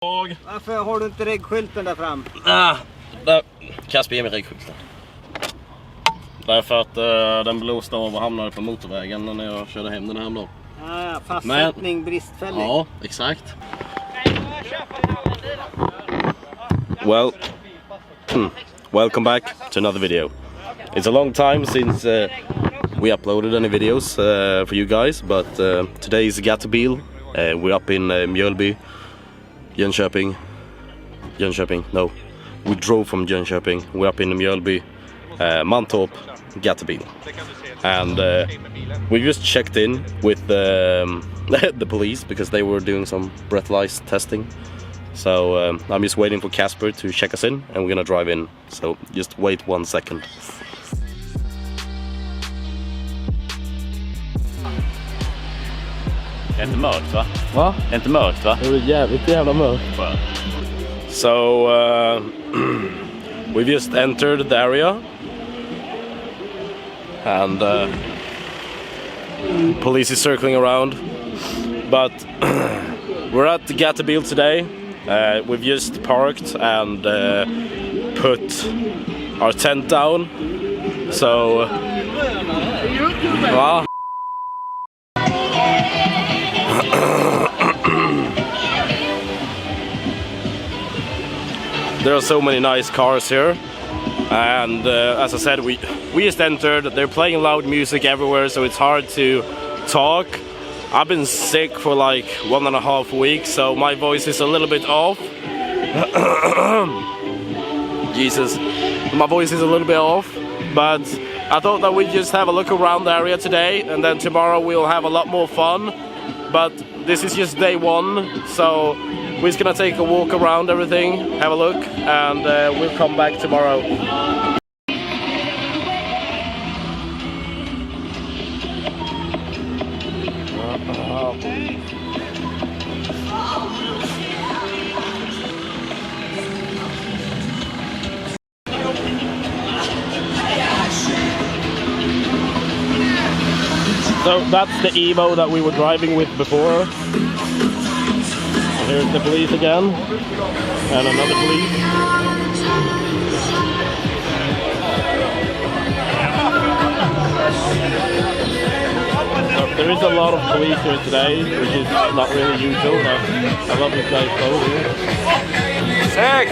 Varför har du inte reggskylten där fram? Casper ger mig reggskylten. Därför att den blåste av och hamnade på motorvägen när jag körde hem den här dagen. Fastsättning bristfällig. Ja, exakt. Well, welcome back to another video. It's a long time since we uploaded any videos for you guys, but today is Gatebil. We're up in Mjölby, Jönköping. No, we drove from Jönköping. We're up in Mjölby, Mantorp, Gatebil, and we just checked in with the police because they were doing some breathalyzer testing. So I'm just waiting for Casper to check us in, and we're gonna drive in. So just wait 1 second. Det är inte mörkt va? Va? Det är inte mörkt va? Det är jävligt jävla mörkt. So we've just entered the area, and police is circling around, but we're at the Gatebil today. We've just parked and put our tent down. So wow. There are so many nice cars here, and as I said, we just entered. They're playing loud music everywhere, so it's hard to talk. I've been sick for like 1.5 weeks, so my voice is a little bit off. Jesus, my voice is a little bit off, but I thought that we'd just have a look around the area today, and then tomorrow we'll have a lot more fun. But this is just day one, so we're just gonna take a walk around everything, have a look, and we'll come back tomorrow. So that's the Evo that we were driving with before. Here's the police again, and another police. So there is a lot of police here today, which is not really usual. I love this guy's clothes here. Sick!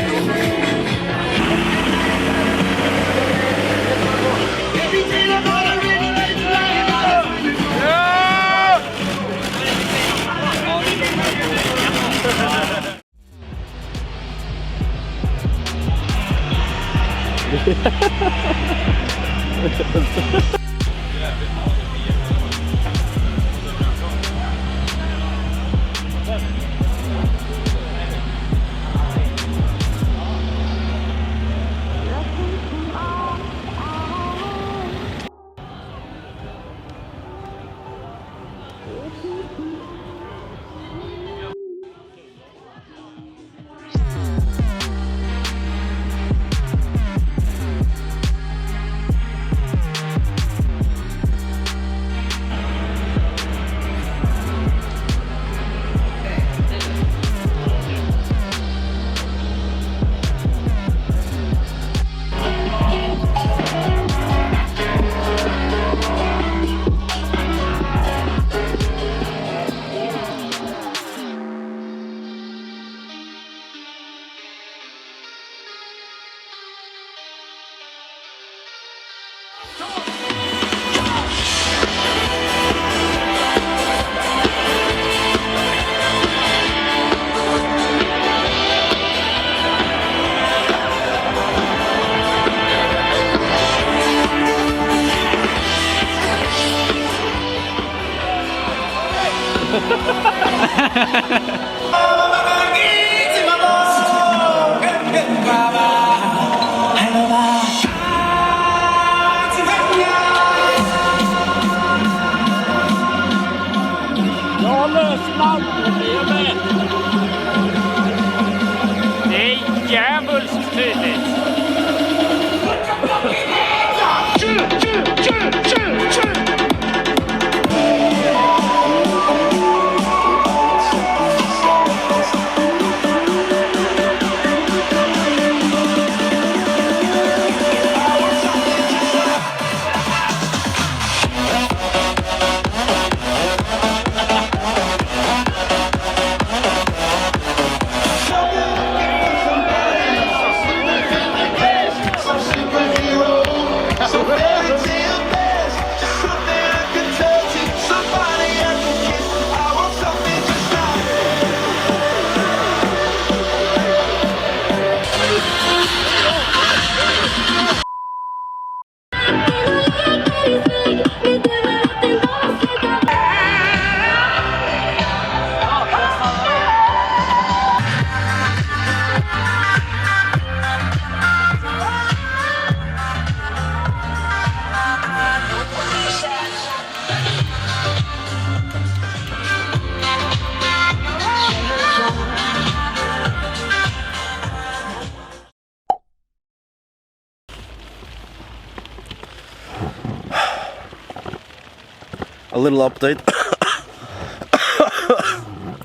a little update.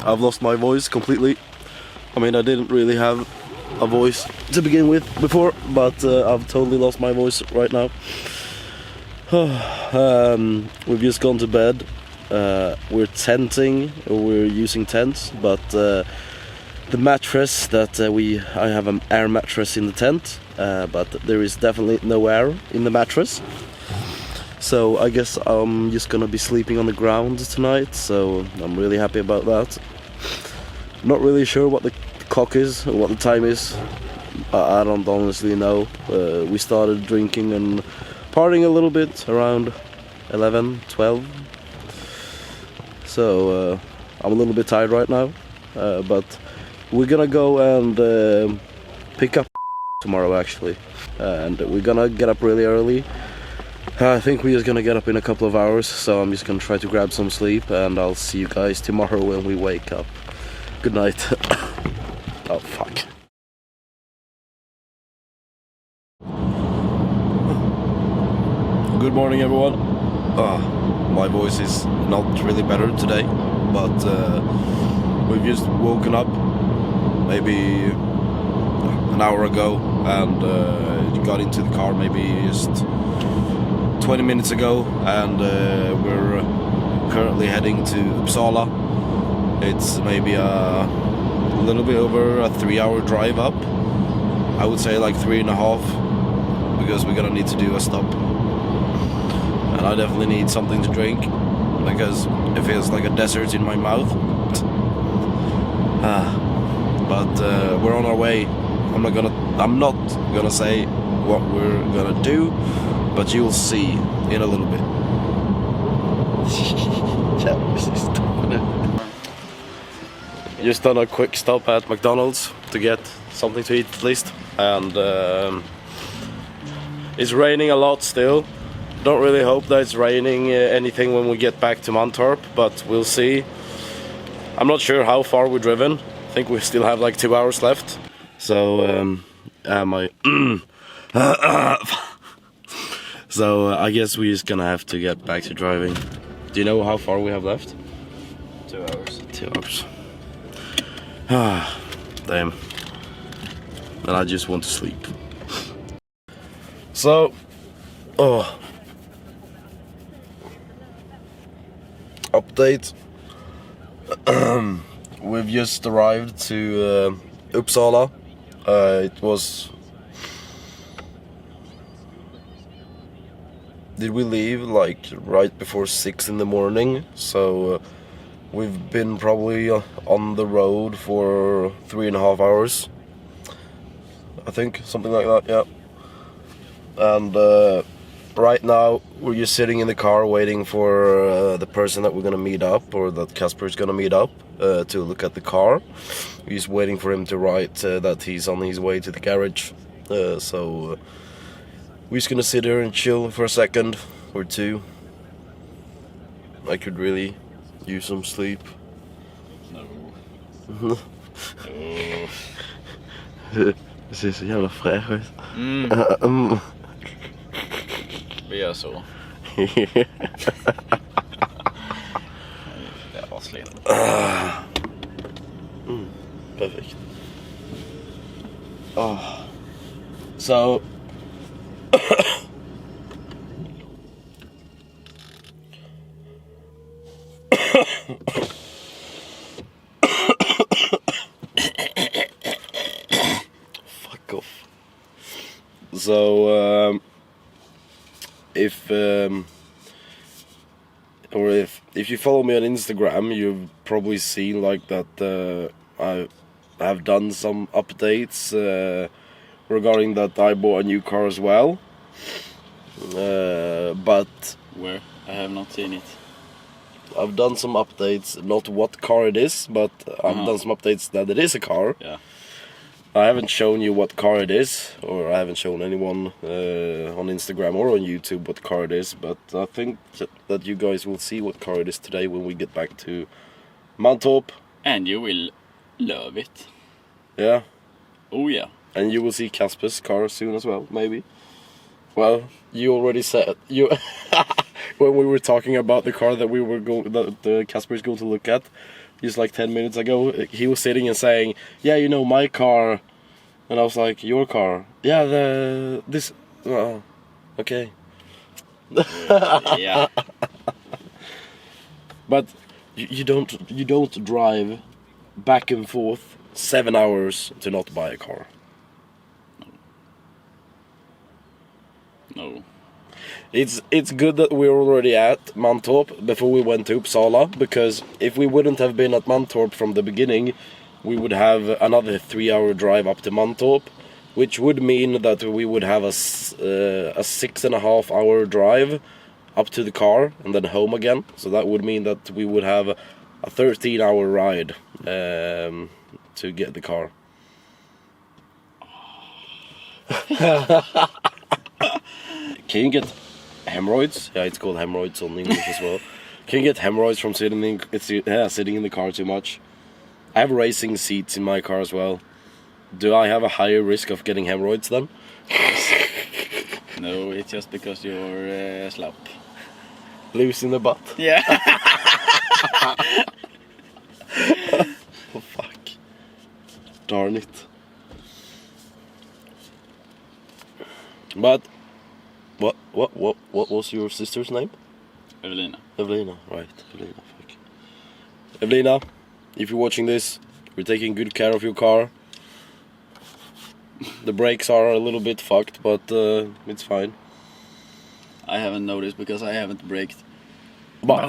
I've lost my voice completely. I mean, I didn't really have a voice to begin with before, but I've totally lost my voice right now. We've just gone to bed. We're tenting, or we're using tents, but the mattress that I have an air mattress in the tent, but there is definitely no air in the mattress. So I guess I'm just gonna be sleeping on the ground tonight, so I'm really happy about that. Not really sure what the clock is, or what the time is. I don't honestly know. We started drinking and partying a little bit around 11, 12. So I'm a little bit tired right now, but we're gonna go and pick up tomorrow actually. And we're gonna get up really early. I think we're just gonna get up in a couple of hours, so I'm just gonna try to grab some sleep, and I'll see you guys tomorrow when we wake up. Good night. Oh fuck. Good morning everyone. My voice is not really better today, but we've just woken up maybe an hour ago and got into the car maybe just 20 minutes ago, and we're currently heading to Uppsala. It's maybe a little bit over a 3-hour drive up. I would say like 3.5, because we're gonna need to do a stop. And I definitely need something to drink, because it feels like a desert in my mouth. But we're on our way. I'm not gonna say what we're gonna do, but you'll see in a little bit. Just done a quick stop at McDonald's to get something to eat at least, and it's raining a lot still. Don't really hope that it's raining anything when we get back to Mantorp, but we'll see. I'm not sure how far we've driven. I think we still have like 2 hours left. So so I guess we're just gonna have to get back to driving. Do you know how far we have left? 2 hours. 2 hours. Damn. And I just want to sleep. So, update. We've just arrived to Uppsala. It was... Did we leave like right before 6 in the morning? So we've been probably on the road for 3.5 hours. I think, something like that, yeah. And right now we're just sitting in the car waiting for the person that we're gonna meet up, or that Casper is gonna meet up, to look at the car. We're just waiting for him to write that he's on his way to the garage. So we're just gonna sit here and chill for a second or two. I could really use some sleep. No. Det ser så jävla fräsch ut. Vi gör så. Det var sliten. Perfekt. So fuck off. So if you follow me on Instagram, you've probably seen like that I have done some updates regarding that I bought a new car as well. But Where? I have not seen it. I've done some updates, not what car it is, but I've done some updates that it is a car. Yeah. I haven't shown you what car it is, or I haven't shown anyone on Instagram or on YouTube what car it is, but I think that you guys will see what car it is today when we get back to Mantorp. And you will love it. Yeah. Oh yeah. And you will see Casper's car soon as well, maybe. Well, you already said when we were talking about the car that we were going, that Casper is going to look at, just like 10 minutes ago, he was sitting and saying, "Yeah, you know my car," and I was like, "Your car?" "Yeah, this." Okay. Yeah. But you don't drive back and forth 7 hours to not buy a car. No. It's good that we're already at Mantorp before we went to Uppsala, because if we wouldn't have been at Mantorp from the beginning, we would have another 3-hour drive up to Mantorp, which would mean that we would have a 6.5-hour drive up to the car and then home again. So that would mean that we would have a 13-hour ride to get the car. Can you get hemorrhoids? Yeah, it's called hemorrhoids on English as well. Can you get hemorrhoids from sitting in the car too much? I have racing seats in my car as well. Do I have a higher risk of getting hemorrhoids then? No, it's just because you're slap. Loose in the butt? Yeah. Oh fuck. Darn it. But what was your sister's name? Evelina. Evelina, right. Evelina, fuck. Evelina, if you're watching this, we're taking good care of your car. The brakes are a little bit fucked, but it's fine. I haven't noticed because I haven't braked. But,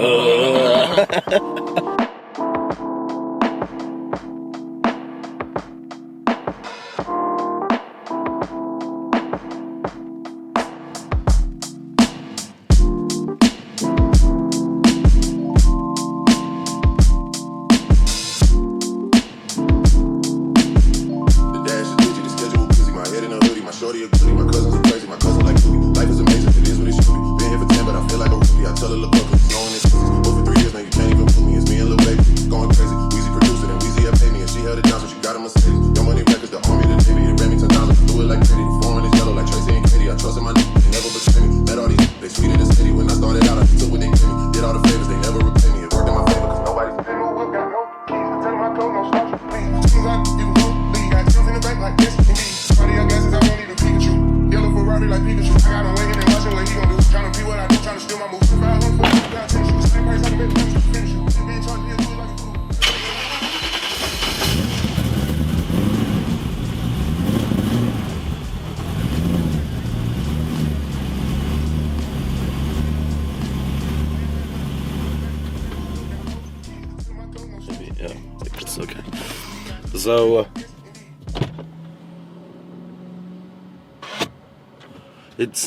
yeah, it's okay. So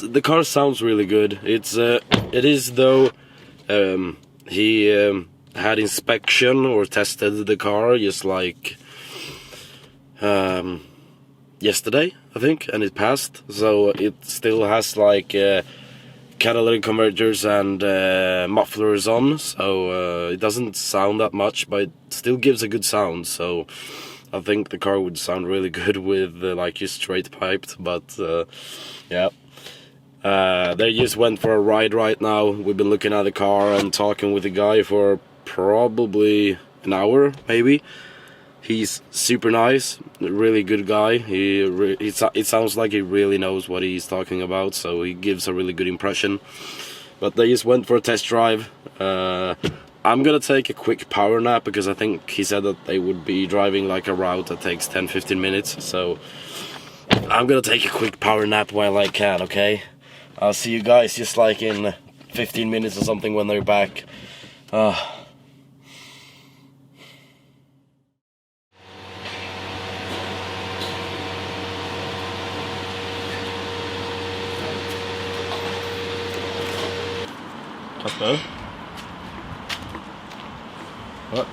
the car sounds really good. It is though. He had inspection or tested the car just like yesterday, I think, and it passed. So it still has like catalytic converters and mufflers on, so it doesn't sound that much, but it still gives a good sound. So I think the car would sound really good with like just straight piped. But yeah. They just went for a ride right now. We've been looking at the car and talking with the guy for probably an hour, maybe. He's super nice, really good guy. It sounds like he really knows what he's talking about, so he gives a really good impression. But they just went for a test drive. I'm gonna take a quick power nap because I think he said that they would be driving like a route that takes 10-15 minutes. So I'm gonna take a quick power nap while I can, okay? I'll see you guys just like in 15 minutes or something when they're back. Casper? What?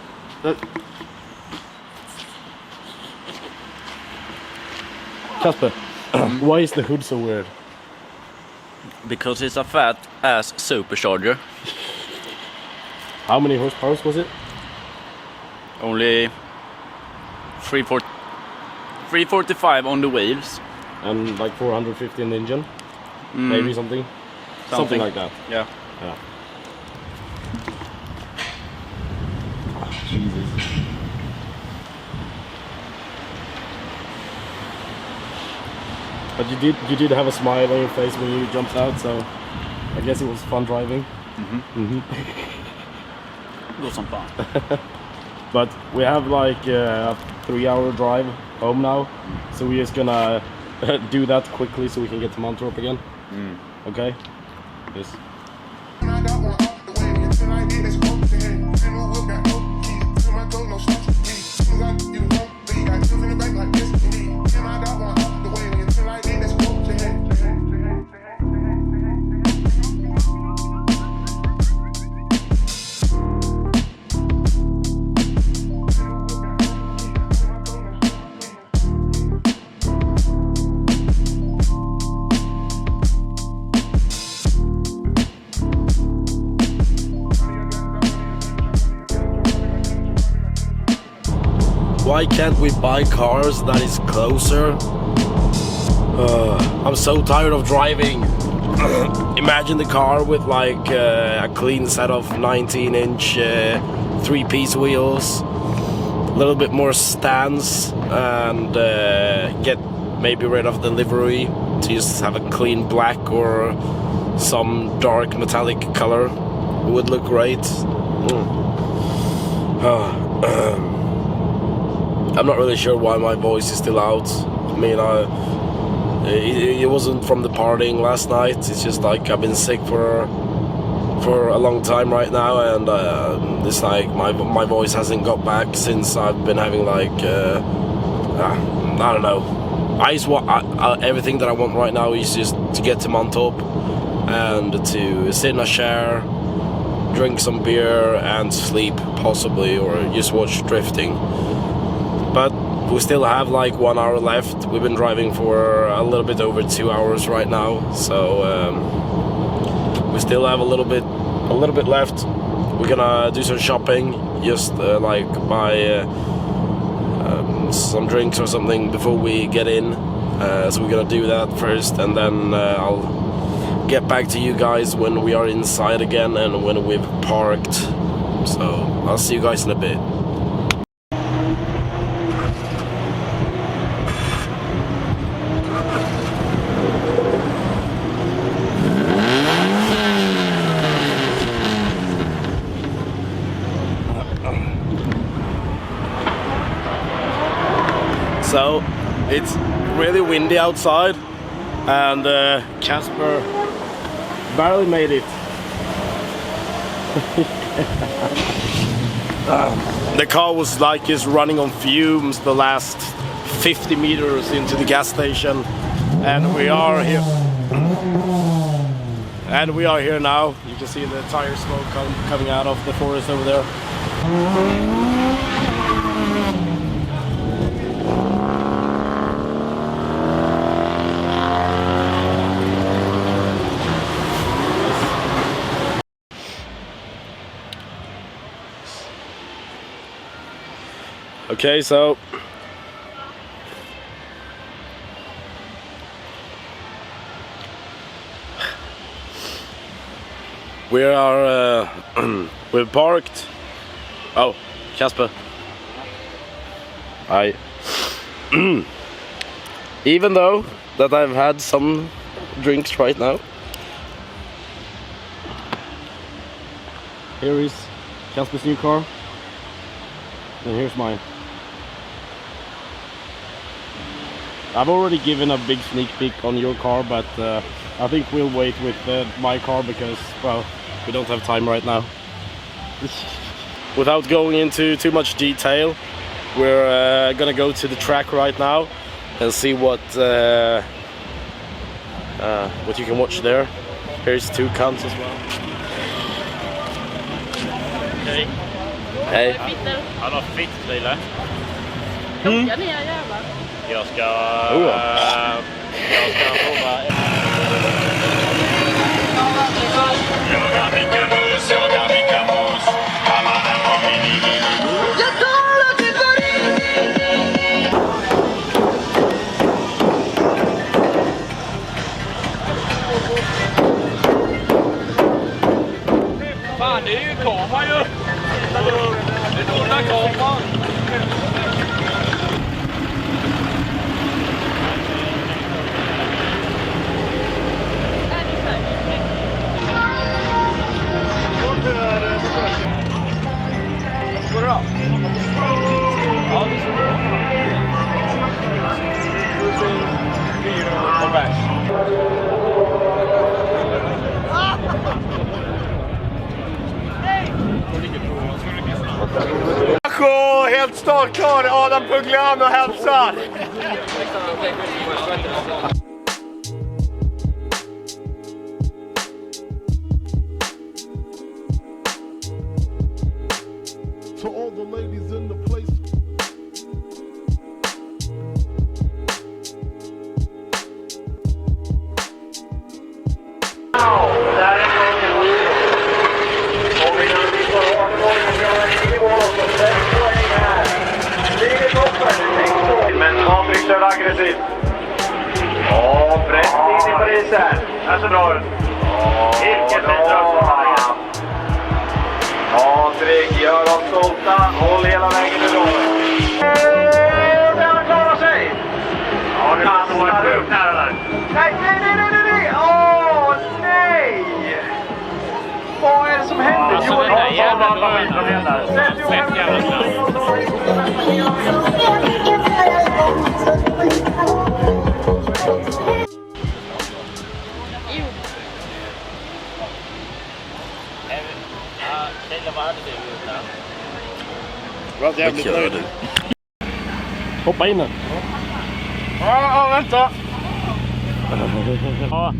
Casper, why is the hood so weird? Because it's a fat ass supercharger. How many horsepower was it? Only 345 on the wheels. And like 450 in the engine? Maybe something? Something like that. Yeah. Yeah. But you did have a smile on your face when you jumped out, so I guess it was fun driving. Go some fun. But we have like a 3-hour drive home now, so we're just gonna do that quickly so we can get to Mantorp again. Okay? Yes. Why can't we buy cars that is closer? I'm so tired of driving. Imagine the car with like a clean set of 19-inch 3-piece wheels, a little bit more stance, and get maybe rid of the livery to just have a clean black or some dark metallic color. It would look great. I'm not really sure why my voice is still out. I mean, it wasn't from the partying last night. It's just like I've been sick for a long time right now, and it's like my voice hasn't got back since I've been having like I don't know. Everything that I want right now is just to get to Mantorp and to sit in a chair, drink some beer, and sleep possibly, or just watch drifting. But we still have like 1 hour left. We've been driving for a little bit over 2 hours right now, so we still have a little bit left. We're gonna do some shopping, just like buy some drinks or something before we get in. So we're gonna do that first, and then I'll get back to you guys when we are inside again and when we've parked. So I'll see you guys in a bit. So it's really windy outside, and Casper barely made it. The car was like just running on fumes the last 50 meters into the gas station, and we are here. And we are here now. You can see the tire smoke coming out of the forest over there. Okay, so we are we're parked. Oh, Casper. Even though that I've had some drinks right now, here is Casper's new car, and here's mine. I've already given a big sneak peek on your car, but I think we'll wait with my car because, well, we don't have time right now. Without going into too much detail, we're gonna go to the track right now and see what you can watch there. Here's two cunts as well. Hej. Hej. Han har fitt lilla. Klockan är jävlar. Jag ska prova. Fan, det är ju kamera ju. Det är dåliga kameran. Puglian och hälsar! To all the ladies in the place. Men Patrik kör aggressivt. Brett in i Parisen. Det ser bra ut. Vilket bidrag som varje. Patrik gör oss stolta. Håll hela vägen i rollen. Den klarar sig. Ja, det kan vara sjukt nära där. Nej. Nej! Vad är det som händer? Alltså den där jävla fett jävla snabb. Vad jävligt nöjd. Hoppa in nu. Ja, vänta. Ja.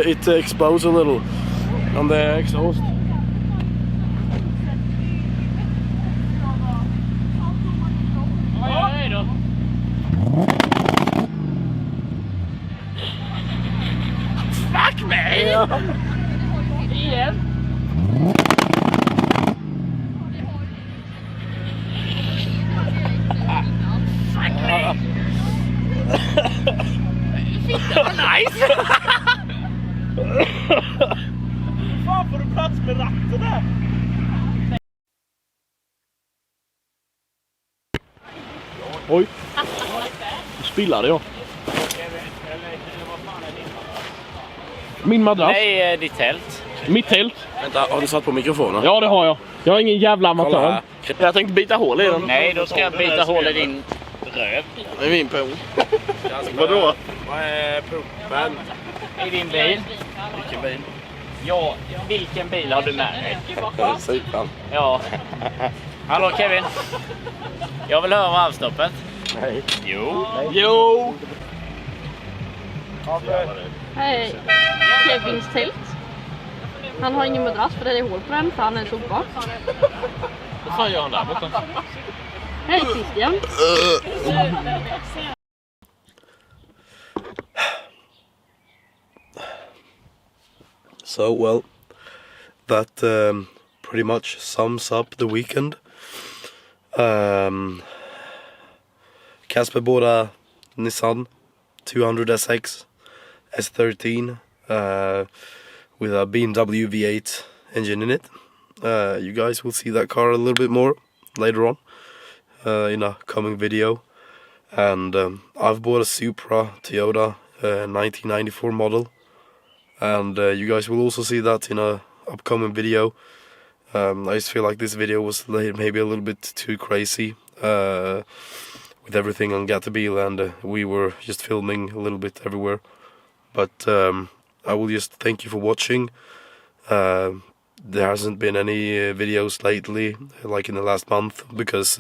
It explodes a little on the exhaust. Oj då. Fuck me! Igen. Fuck me! Fitta vad nice! Fan får du plats med ratten där? Oj. Nu spillade jag. Min madrass. Nej, ditt tält. Mitt tält. Vänta, har du satt på mikrofonen? Ja, det har jag. Jag är ingen jävla amatör. Jag tänkte bita hål i den. Nej, då ska jag bita hål i din röv. Det är min pung. Vadå? Vad är pumpen? I din bil. Vilken bil? Ja, vilken bil har du med dig? Sidan. Ja. Hallå Kevin. Jag vill höra avstoppet. Nej. Jo. Nej. Jo. Hej. Kevins tält. Han har ingen madrass för det är hål på den för han är sopa. Vad fan gör han där borta? Hej Christian. So, well, that pretty much sums up the weekend. Casper bought a Nissan 200 SX S13 with a BMW V8 engine in it. You guys will see that car a little bit more later on in a coming video. And I've bought a Supra Toyota 1994 model. And you guys will also see that in a upcoming video. I just feel like this video was maybe a little bit too crazy with everything on Gatebil, and we were just filming a little bit everywhere. But I will just thank you for watching. There hasn't been any videos lately, like in the last month, because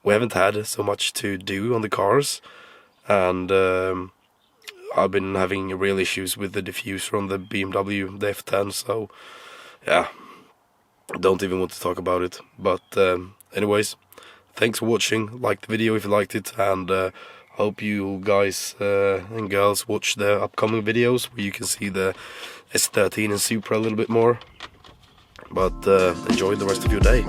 we haven't had so much to do on the cars, and I've been having real issues with the diffuser on the BMW, the F10, so yeah, don't even want to talk about it. But anyways, thanks for watching. Like the video if you liked it, and hope you guys and girls watch the upcoming videos where you can see the S13 and Supra a little bit more. But enjoy the rest of your day.